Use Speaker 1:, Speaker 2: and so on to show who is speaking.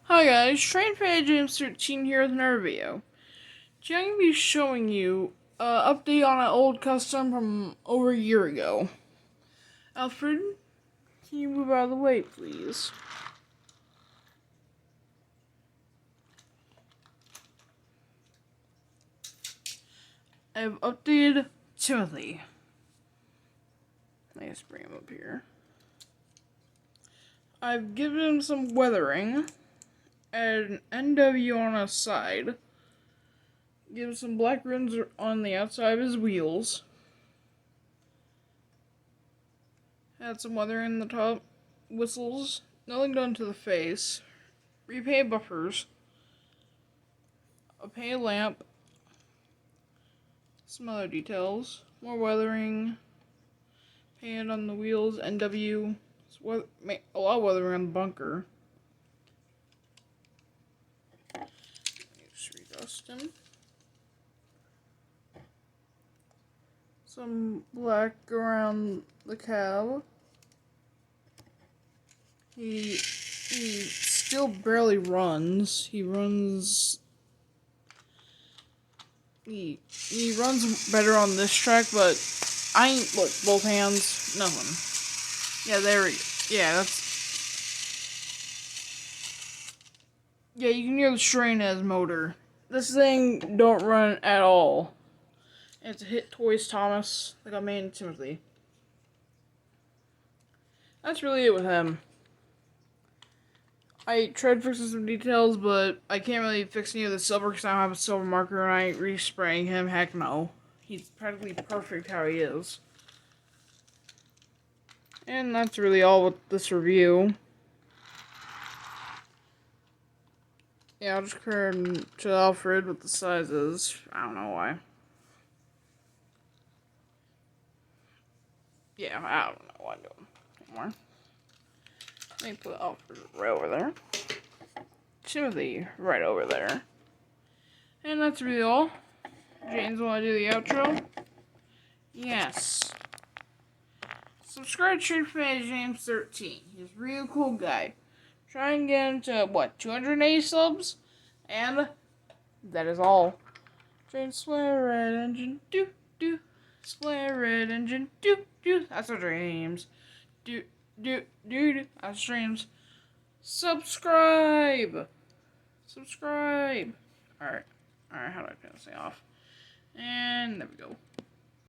Speaker 1: Hi guys, Train Fan James 13 here with another video. Today I'm going to be showing you an update on an old custom from over a year ago. Alfred, can you move out of the way, please? I've updated Timothy. Let's bring him up here. I've given him some weathering and an NW on his side. Give him some black rims on the outside of his wheels. Add some weathering in the top. Whistles. Nothing done to the face. Repaint buffers. A paint lamp. Some other details. More weathering. Paint on the wheels. NW. A lot of weathering on the bunker. Just redust him. Some black around the cab. He still barely runs. He runs better on this track, but I ain't look both hands, nothing. Yeah, there we go. Yeah, you can hear the strain in his motor. This thing don't run at all. It's a hit Toys Thomas, like I made in Timothy. That's really it with him. I tried fixing some details, but I can't really fix any of the silver because I don't have a silver marker and I ain't respraying him. Heck no. He's practically perfect how he is. And that's really all with this review. Yeah, I'll just compare him to Alfred with the sizes. I don't know why. Yeah, I don't know why I'm doing anymore. Let me put Alfred right over there. Timothy right over there. And that's really all. James, want to do the outro? Yes. Subscribe to Train Fan James 13. He's a real cool guy. Try and get him to, 280 subs? And that is all. James Square Red Engine, do. Square Red Engine, do. That's our dreams. Do. That's dreams. Subscribe. Alright, how do I turn this thing off? And there we go.